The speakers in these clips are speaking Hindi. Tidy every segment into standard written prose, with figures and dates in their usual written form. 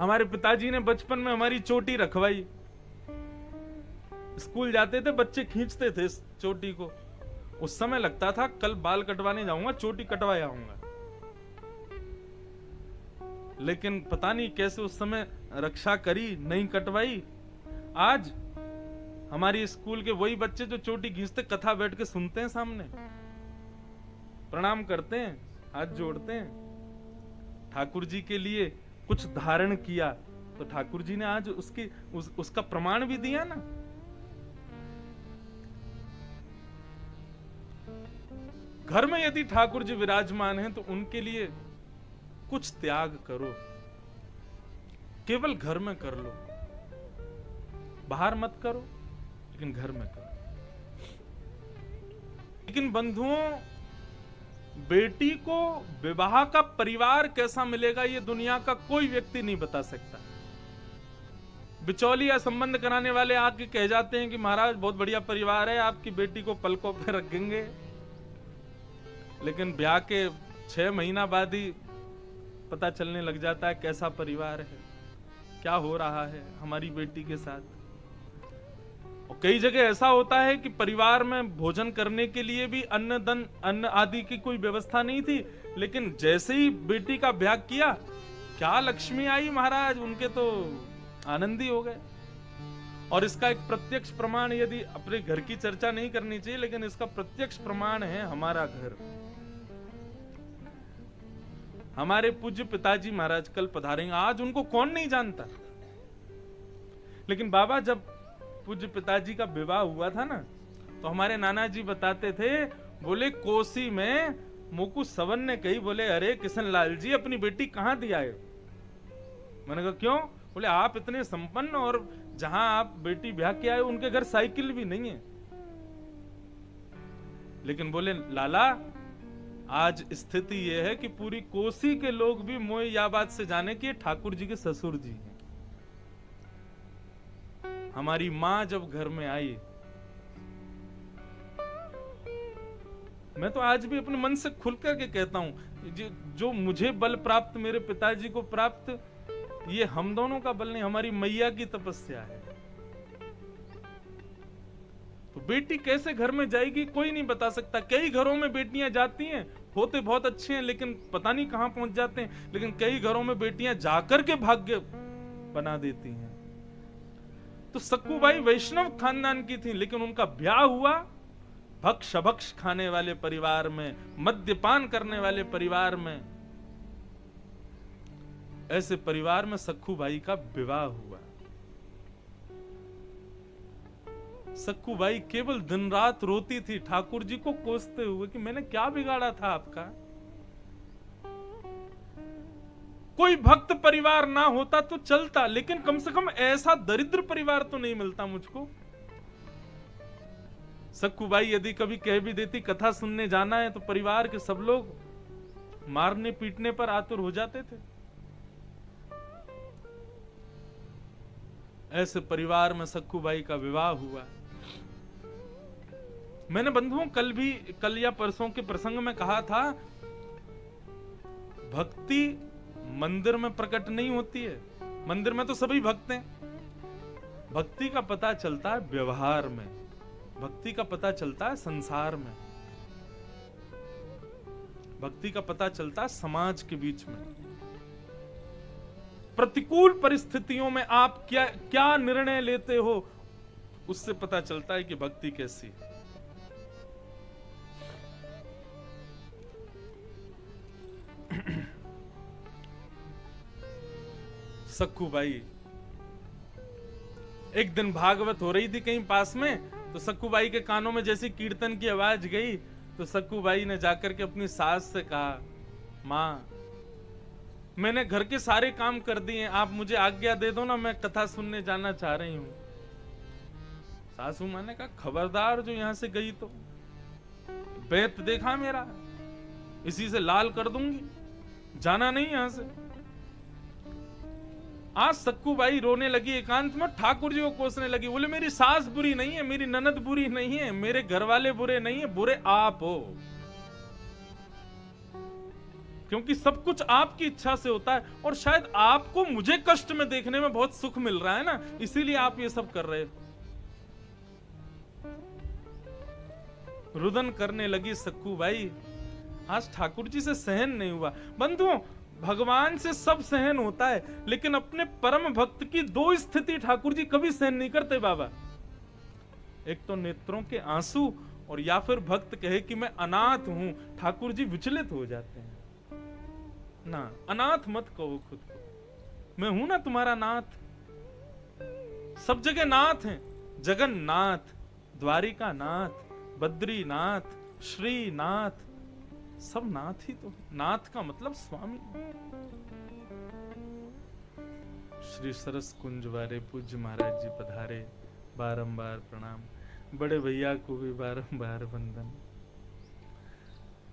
हमारे पिताजी ने बचपन में हमारी चोटी रखवाई। स्कूल जाते थे बच्चे खींचते थे इस चोटी को, उस समय लगता था कल बाल कटवाने जाऊंगा चोटी कटवाया आऊंगा। लेकिन पता नहीं कैसे उस समय रक्षा करी, नहीं कटवाई। आज हमारी स्कूल के वही बच्चे जो चोटी खींचते कथा बैठ के सुनते हैं, सामने प्रणाम करते हैं, हाथ जोड़ते हैं। ठाकुर जी के लिए कुछ धारण किया तो ठाकुर जी ने आज उसका प्रमाण भी दिया ना। घर में यदि ठाकुर जी विराजमान हैं तो उनके लिए कुछ त्याग करो, केवल घर में कर लो, बाहर मत करो, लेकिन घर में करो। लेकिन बंधुओं, बेटी को विवाह का परिवार कैसा मिलेगा ये दुनिया का कोई व्यक्ति नहीं बता सकता। बिचौलिया संबंध कराने वाले आके कह जाते हैं कि महाराज बहुत बढ़िया परिवार है, आपकी बेटी को पलकों पे रखेंगे, लेकिन ब्याह के 6 महीना बाद ही पता चलने लग जाता है कैसा परिवार है, क्या हो रहा है हमारी बेटी के साथ। और कई जगह ऐसा होता है कि परिवार में भोजन करने के लिए भी अन्न आदि की कोई व्यवस्था नहीं थी, लेकिन जैसे ही बेटी का ब्याह किया, क्या लक्ष्मी आई महाराज, उनके तो आनंदी हो गए। और इसका एक प्रत्यक्ष प्रमाण, यदि अपने घर की चर्चा नहीं करनी चाहिए, लेकिन इसका प्रत्यक्ष प्रमाण है हमारा घर। हमारे पूज्य पिताजी महाराज कल पधारेंगे, आज उनको कौन नहीं जानता। लेकिन बाबा जब पूज्य पिताजी का विवाह हुआ था ना, तो हमारे नाना जी बताते थे, बोले कोसी में मोकू सवन ने कही, बोले अरे किशन लाल जी अपनी बेटी कहां दिया है। मैंने कहा क्यों? बोले आप इतने संपन्न और जहां आप बेटी ब्याह के आए उनके घर साइकिल भी नहीं है। लेकिन बोले लाला आज स्थिति यह है कि पूरी कोसी के लोग भी मोह या बात से जाने कि ठाकुर जी के ससुर जी हैं। हमारी मां जब घर में आई, मैं तो आज भी अपने मन से खुल करके कहता हूं, जो मुझे बल प्राप्त, मेरे पिताजी को प्राप्त, ये हम दोनों का बल नहीं, हमारी मैया की तपस्या है। तो बेटी कैसे घर में जाएगी कोई नहीं बता सकता। कई घरों में बेटियां जाती हैं, होते बहुत अच्छे हैं, लेकिन पता नहीं कहां पहुंच जाते हैं। लेकिन कई घरों में बेटियां जाकर के भाग्य बना देती हैं। तो सक्कूबाई वैष्णव खानदान की थी, लेकिन उनका ब्याह हुआ भक्ष भक्ष खाने वाले परिवार में, मद्यपान करने वाले परिवार में। ऐसे परिवार में सक्कूबाई का विवाह हुआ। सक्कूबाई केवल दिन रात रोती थी, ठाकुर जी को कोसते हुए कि मैंने क्या बिगाड़ा था आपका। कोई भक्त परिवार ना होता तो चलता, लेकिन कम से कम ऐसा दरिद्र परिवार तो नहीं मिलता मुझको। सक्कूबाई यदि कभी कह भी देती कथा सुनने जाना है, तो परिवार के सब लोग मारने पीटने पर आतुर हो जाते थे। ऐसे परिवार में सक्कूबाई का विवाह हुआ। मैंने बंधुओं कल या परसों के प्रसंग में कहा था, भक्ति मंदिर में प्रकट नहीं होती है। मंदिर में तो सभी भक्त हैं। भक्ति का पता चलता है व्यवहार में, भक्ति का पता चलता है संसार में, भक्ति का पता चलता है समाज के बीच में। प्रतिकूल परिस्थितियों में आप क्या निर्णय लेते हो, उससे पता चलता है कि भक्ति कैसी है। सक्कूबाई एक दिन भागवत हो रही थी कहीं पास में, तो सक्कूबाई के कानों में जैसी कीर्तन की आवाज गई, तो सक्कूबाई ने जाकर के अपनी सास से कहा, मां मैंने घर के सारे काम कर दिए, आप मुझे आज्ञा दे दो ना, मैं कथा सुनने जाना चाह रही हूं। सासू मां ने कहा, खबरदार जो यहां से गई तो बेत देखा मेरा, इसी से लाल कर दूंगी, जाना नहीं यहां से। आज सक्कूबाई रोने लगी एकांत में, ठाकुर जी को कोसने लगी, बोले मेरी सास बुरी नहीं है, मेरी ननद बुरी नहीं है, मेरे घर वाले बुरे नहीं है, बुरे आप हो। क्योंकि सब कुछ आपकी इच्छा से होता है, और शायद आपको मुझे कष्ट में देखने में बहुत सुख मिल रहा है ना, इसीलिए आप ये सब कर रहे हो। रुदन करने लगी सक्कू बाई। आज ठाकुर जी से सहन नहीं हुआ। बंधुओं, भगवान से सब सहन होता है, लेकिन अपने परम भक्त की दो स्थिति ठाकुर जी कभी सहन नहीं करते बाबा। एक तो नेत्रों के आंसू, और या फिर भक्त कहे कि मैं अनाथ हूं, ठाकुर जी विचलित हो जाते हैं। ना, अनाथ मत कहो खुद को, मैं हूं ना तुम्हारा नाथ। सब जगह नाथ हैं, जगन्नाथ, द्वारिका नाथ, बद्रीनाथ, श्रीनाथ, सब नाथ ही तो। नाथ का मतलब स्वामी। श्री सरस कुंज वारे पूज्य महाराज जी पधारे, बारंबार प्रणाम। बड़े भैया को भी बारंबार वंदन।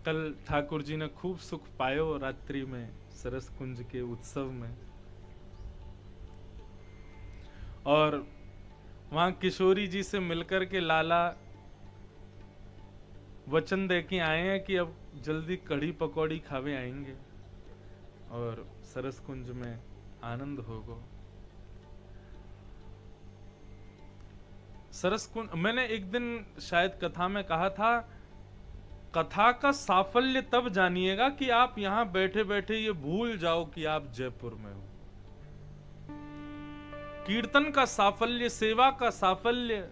कल ठाकुर जी ने खूब सुख पायो रात्रि में सरस कुंज के उत्सव में, और वहां किशोरी जी से मिलकर के लाला वचन दे के आए हैं कि अब जल्दी कढ़ी पकौड़ी खावे आएंगे और सरस कुंज में आनंद होगा। सरस कुंज, मैंने एक दिन शायद कथा में कहा था, कथा का साफल्य तब जानिएगा कि आप यहां बैठे बैठे ये भूल जाओ कि आप जयपुर में हो। कीर्तन का साफल्य, सेवा का साफल्य,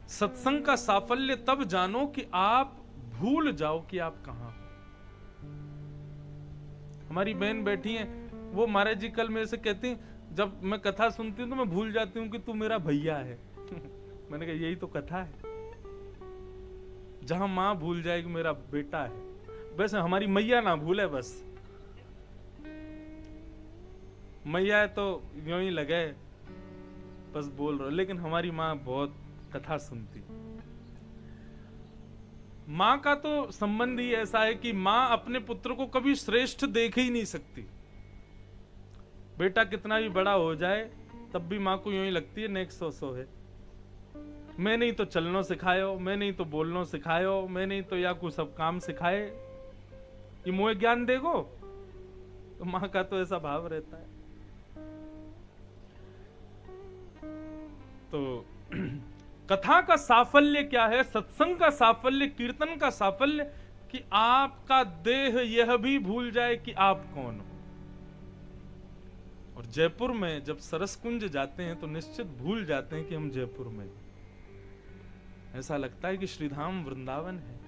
सत्संग का साफल्य तब जानो कि आप भूल जाओ कि आप कहां हो। हमारी बहन बैठी है, वो महाराज जी कल मेरे से कहती हैं, जब मैं कथा सुनती हूं तो मैं भूल जाती हूं कि तू मेरा भैया है। मैंने कहा यही तो कथा है, जहां मां भूल जाएगी मेरा बेटा है। वैसे हमारी मैया ना भूले बस, मैया है तो यूं ही लगे बस बोल रहे, लेकिन हमारी मां बहुत कथा सुनती। मां का तो संबंध ही ऐसा है कि मां अपने पुत्र को कभी श्रेष्ठ देख ही नहीं सकती। बेटा कितना भी बड़ा हो जाए तब भी मां को यूं ही लगती है नेक्स्ट 100 है। मैं नहीं तो चलना सिखायो, मैं नहीं तो बोलना सिखायो, मैं नहीं तो या कुछ सब काम सिखाए, ये मोह ज्ञान देगो। तो मां का तो ऐसा भाव रहता है। तो कथा का साफल्य क्या है, सत्संग का साफल्य, कीर्तन का साफल्य, कि आपका देह यह भी भूल जाए कि आप कौन हो। और जयपुर में जब सरस कुंज जाते हैं तो निश्चित भूल जाते हैं कि हम जयपुर में। ऐसा लगता है कि श्रीधाम वृंदावन है।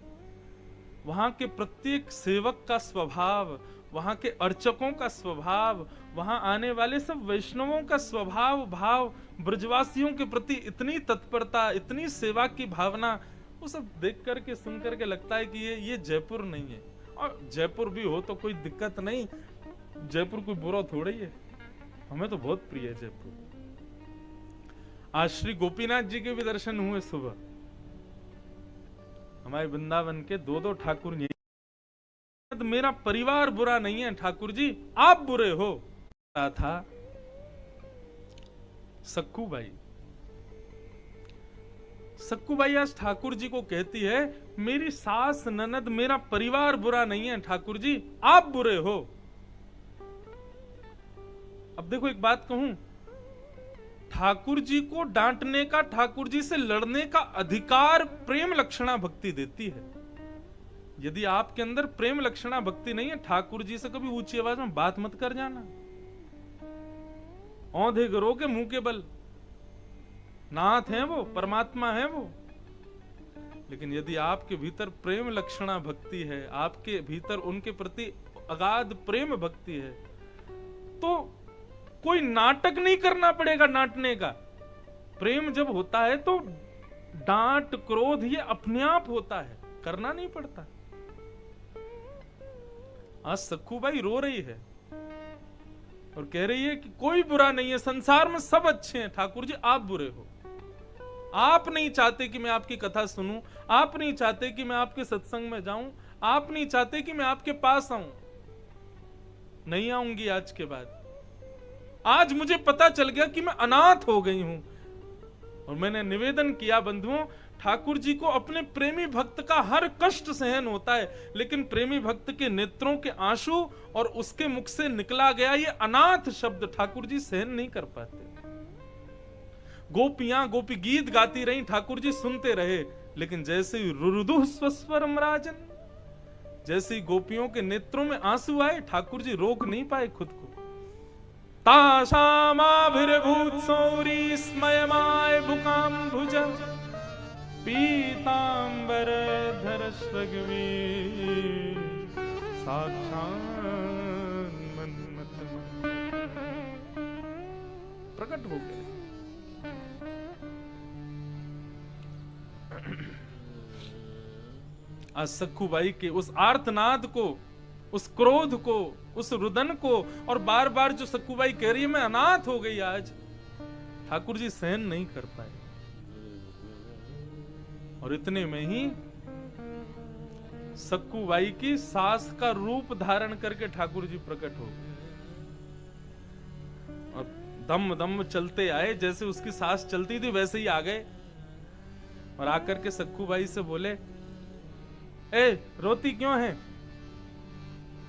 वहां के प्रत्येक सेवक का स्वभाव, वहां के अर्चकों का स्वभाव, वहां आने वाले सब वैष्णवों का स्वभाव भाव, ब्रजवासियों के प्रति इतनी तत्परता, इतनी सेवा की भावना, वो सब देख करके सुन करके लगता है कि ये जयपुर नहीं है। और जयपुर भी हो तो कोई दिक्कत नहीं, जयपुर कोई बुरा थोड़ा ही है, हमें तो बहुत प्रिय है जयपुर। आज श्री गोपीनाथ जी के भी दर्शन हुए सुबह। हमारे वृंदावन के 2 ठाकुर यही। मेरा परिवार बुरा नहीं है ठाकुर जी, आप बुरे हो। था सक्कू बाई। सक्कू बाई आज ठाकुर जी को कहती है, मेरी सास ननद, मेरा परिवार बुरा नहीं है ठाकुर जी, आप बुरे हो। अब देखो एक बात कहूं, ठाकुर जी को डांटने का, ठाकुर जी से लड़ने का अधिकार प्रेम लक्षणा भक्ति देती है। यदि आपके अंदर प्रेम लक्षणा भक्ति नहीं है, ठाकुर जी से कभी ऊंची आवाज में बात मत कर जाना। औंधे गरो के मुंह के बल, नाथ हैं वो, परमात्मा है वो। लेकिन यदि आपके भीतर प्रेम लक्षणा भक्ति है, आपके भीतर उनके प्रति अगाध प्रेम भक्ति है, तो कोई नाटक नहीं करना पड़ेगा डांटने का। प्रेम जब होता है तो डांट क्रोध ये अपने आप होता है, करना नहीं पड़ता। आज सक्कू बाई रो रही है और कह रही है कि कोई बुरा नहीं है, संसार में सब अच्छे हैं, ठाकुर जी आप बुरे हो। आप नहीं चाहते कि मैं आपकी कथा सुनूं, आप नहीं चाहते कि मैं आपके सत्संग में जाऊं, आप नहीं चाहते कि मैं आपके पास आऊं। नहीं आऊंगी आज के बाद। आज मुझे पता चल गया कि मैं अनाथ हो गई हूं। और मैंने निवेदन किया बंधुओं, ठाकुर जी को अपने प्रेमी भक्त का हर कष्ट सहन होता है, लेकिन प्रेमी भक्त के नेत्रों के आंसू और उसके मुख से निकला गया ये अनाथ शब्द ठाकुर जी सहन नहीं कर पाते। गोपियां गोपी गीत गाती रही, ठाकुर जी सुनते रहे, लेकिन जैसे ही रुरुदु स्वस्वरम राजन, जैसे ही गोपियों के नेत्रों में आंसू आए, ठाकुर जी रोक नहीं पाए खुद को। तासामाभिर्भूत सौरी स्मयमाय भुकाम्भुज पीतांबर धर स्वगवीर साक्षात् मन्मथ प्रकट हो गए। आज सखुबाई के उस आर्तनाद को, उस क्रोध को, उस रुदन को, और बार बार जो सखुबाई कह रही है मैं अनाथ हो गई, आज ठाकुर जी सहन नहीं कर पाए। और इतने में ही सखुबाई की सास का रूप धारण करके ठाकुर जी प्रकट हो गए और दम दम चलते आए, जैसे उसकी सास चलती थी वैसे ही आ गए और आकर के सखुबाई से बोले, ए रोती क्यों है?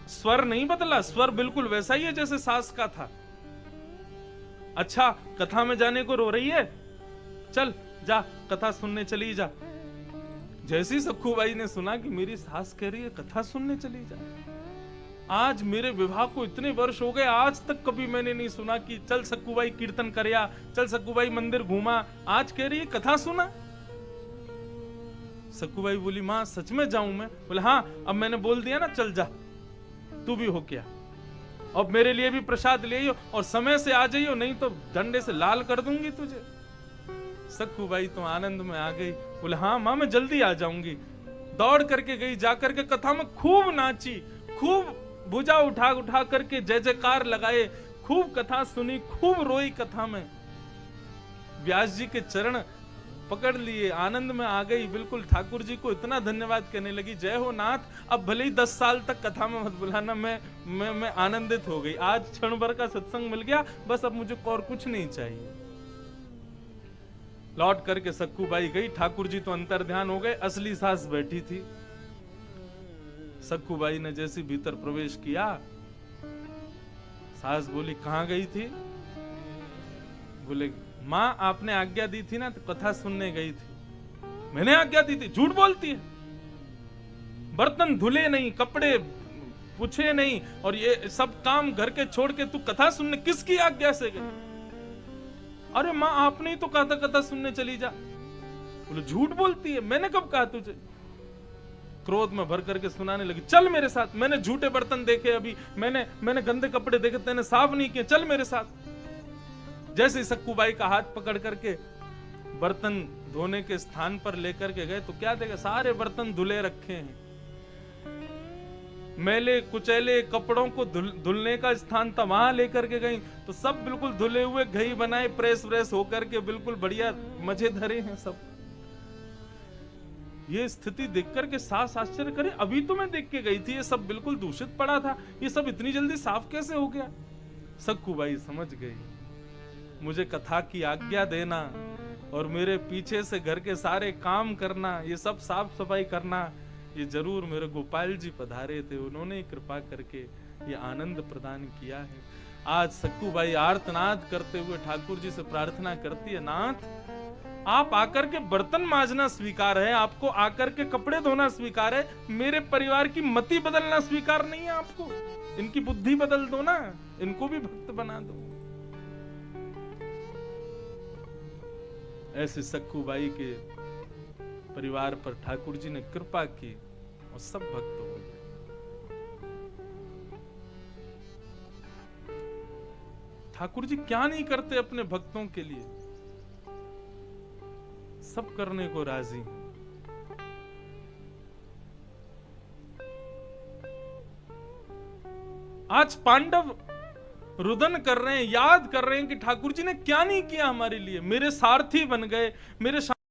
स्वर नहीं बदला, स्वर बिल्कुल वैसा ही है जैसे सास का था। अच्छा कथा में जाने को रो रही है, चल जा कथा सुनने चली जा। जैसे ही सखुबाई ने सुना कि मेरी सास कह रही है कथा सुनने चली जा, आज मेरे विवाह को इतने वर्ष हो गए, आज तक कभी मैंने नहीं सुना कि चल सखुबाई कीर्तन करया, चल सखुबाई मंदिर घूमा, आज कह रही है कथा सुना। सखुबाई बोली मां सच में जाऊं मैं? बोले हाँ, अब मैंने बोल दिया ना, चल जा, तू भी हो क्या, अब मेरे लिए भी प्रसाद ले आइयो और समय से आ जाइयो, नहीं तो डंडे से लाल कर दूंगी तुझे। सखुबाई तो आनंद में आ गई, बोले हाँ मां मैं जल्दी आ जाऊंगी। दौड़ करके गई, जाकर के कथा में खूब नाची, खूब भुजा उठा उठा करके जय जयकार लगाए, खूब कथा सुनी, खूब रोई कथा में। व्यास जी के चरण पकड़ लिए, आनंद में आ गई, बिल्कुल ठाकुर जी को इतना धन्यवाद कहने लगी, जय हो नाथ, अब भले ही 10 साल तक कथा में मत बुलाना, मैं आनंदित हो गई, आज क्षण भर का सत्संग मिल गया, बस अब मुझे और कुछ नहीं चाहिए। लौट करके सखुबाई गई, ठाकुर जी तो अंतर ध्यान हो गए, असली सास बैठी थी। सखुबाई ने जैसे भीतर प्रवेश किया, सास बोली कहां गई थी? बोले मां आपने आज्ञा दी थी ना, तो कथा सुनने गई थी। मैंने आज्ञा दी थी? झूठ बोलती है, बर्तन धुले नहीं, कपड़े पूछे नहीं, और ये सब काम घर के छोड़ के तू कथा सुनने किसकी आज्ञा से गई? अरे मां आपने ही तो कहा था कथा सुनने चली जा। बोले झूठ बोलती है, मैंने कब कहा तुझे? क्रोध में भर करके सुनाने लगी, चल मेरे साथ, मैंने झूठे बर्तन देखे, अभी मैंने गंदे कपड़े देखे, तेने साफ नहीं किए, चल मेरे साथ। जैसे सखुबाई का हाथ पकड़ करके बर्तन धोने के स्थान पर लेकर के गए, तो क्या देखा, सारे बर्तन धुले रखे हैं, मैले कुचैले कपड़ों को धुलने का स्थान था, वहां लेकर के गई तो सब बिल्कुल धुले हुए, घई बनाए, प्रेस व्रेस होकर के बिल्कुल बढ़िया मजे धरे हैं सब। ये स्थिति देख करके सास आश्चर्य करे, अभी तो मैं देख के गई थी ये सब बिल्कुल दूषित पड़ा था, ये सब इतनी जल्दी साफ कैसे हो गया? सखुबाई समझ गई, मुझे कथा की आज्ञा देना और मेरे पीछे से घर के सारे काम करना, ये सब साफ सफाई करना, ये जरूर मेरे गोपाल जी पधारे थे, उन्होंने कृपा करके ये आनंद प्रदान किया है। आज सखुबाई आर्तनाद करते हुए ठाकुर जी से प्रार्थना करती है, नाथ आप आकर के बर्तन मांजना स्वीकार है, आपको आकर के कपड़े धोना स्वीकार है, मेरे परिवार की मति बदलना स्वीकार नहीं है आपको, इनकी बुद्धि बदल दो ना, इनको भी भक्त बना दो। ऐसे सखुबाई के परिवार पर ठाकुर जी ने कृपा की और सब भक्त हो गए। ठाकुर जी क्या नहीं करते अपने भक्तों के लिए, सब करने को राजी। आज पांडव रुदन कर रहे हैं, याद कर रहे हैं कि ठाकुर जी ने क्या नहीं किया हमारे लिए, मेरे सारथी बन गए, मेरे